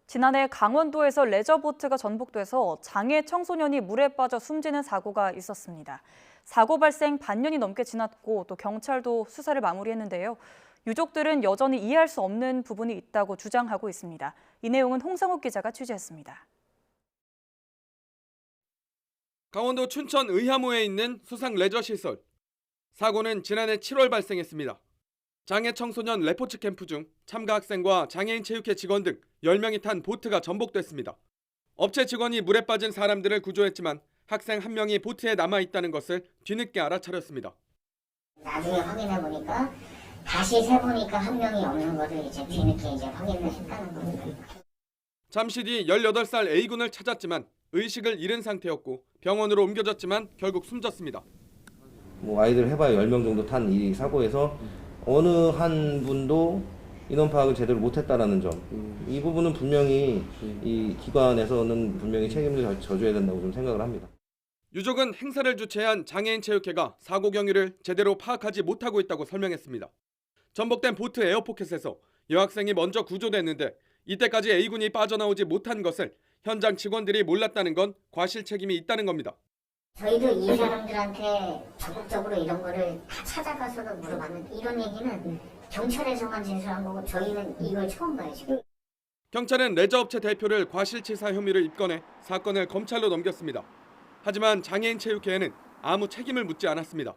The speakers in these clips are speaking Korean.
지난해 강원도에서 레저보트가 전복돼서 장애 청소년이 물에 빠져 숨지는 사고가 있었습니다. 사고 발생 반년이 넘게 지났고 또 경찰도 수사를 마무리했는데요. 유족들은 여전히 이해할 수 없는 부분이 있다고 주장하고 있습니다. 이 내용은 홍성욱 기자가 취재했습니다. 강원도 춘천 의하무에 있는 수상 레저시설. 사고는 지난해 7월 발생했습니다. 장애 청소년 레포츠 캠프 중 참가 학생과 장애인 체육회 직원 등 10명이 탄 보트가 전복됐습니다. 업체 직원이 물에 빠진 사람들을 구조했지만 학생 한 명이 보트에 남아있다는 것을 뒤늦게 알아차렸습니다. 나중에 확인해 보니까 다시 세보니까 한 명이 없는 거를 이제 뒤늦게 확인을 했다는 겁니다. 잠시 뒤 18살 A군을 찾았지만 의식을 잃은 상태였고 병원으로 옮겨졌지만 결국 숨졌습니다. 아이들 해봐야 10명 정도 탄 이 사고에서 어느 한 분도 인원 파악을 제대로 못했다라는 점, 이 부분은 분명히 이 기관에서는 분명히 책임을 져줘야 된다고 좀 생각을 합니다. 유족은 행사를 주최한 장애인 체육회가 사고 경위를 제대로 파악하지 못하고 있다고 설명했습니다. 전복된 보트 에어포켓에서 여학생이 먼저 구조됐는데 이때까지 A군이 빠져나오지 못한 것을 현장 직원들이 몰랐다는 건 과실 책임이 있다는 겁니다. 저희도 이 사람들한테 적극적으로 이런 거를 다 찾아가서도 물어봤는데 이런 얘기는 경찰에서만 진술한 거고 저희는 이걸 처음 봐요 지금. 경찰은 레저업체 대표를 과실치사 혐의를 입건해 사건을 검찰로 넘겼습니다. 하지만 장애인 체육회에는 아무 책임을 묻지 않았습니다.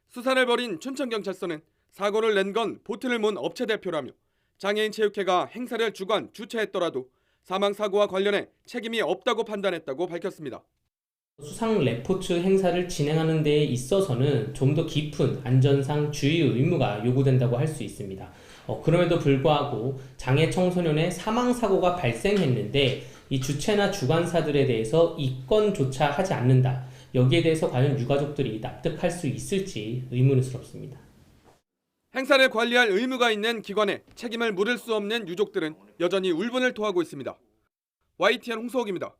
수사를 벌인 춘천경찰서는 사고를 낸 건 보트를 몬 업체 대표라며 장애인 체육회가 행사를 주최했더라도 사망사고와 관련해 책임이 없다고 판단했다고 밝혔습니다. 수상 레포츠 행사를 진행하는 데에 있어서는 좀 더 깊은 안전상 주의 의무가 요구된다고 할 수 있습니다. 그럼에도 불구하고 장애 청소년의 사망사고가 발생했는데 이 주체나 주관사들에 대해서 이건조차 하지 않는다. 여기에 대해서 과연 유가족들이 납득할 수 있을지 의문스럽습니다. 행사를 관리할 의무가 있는 기관에 책임을 물을 수 없는 유족들은 여전히 울분을 토하고 있습니다. YTN 홍성욱입니다.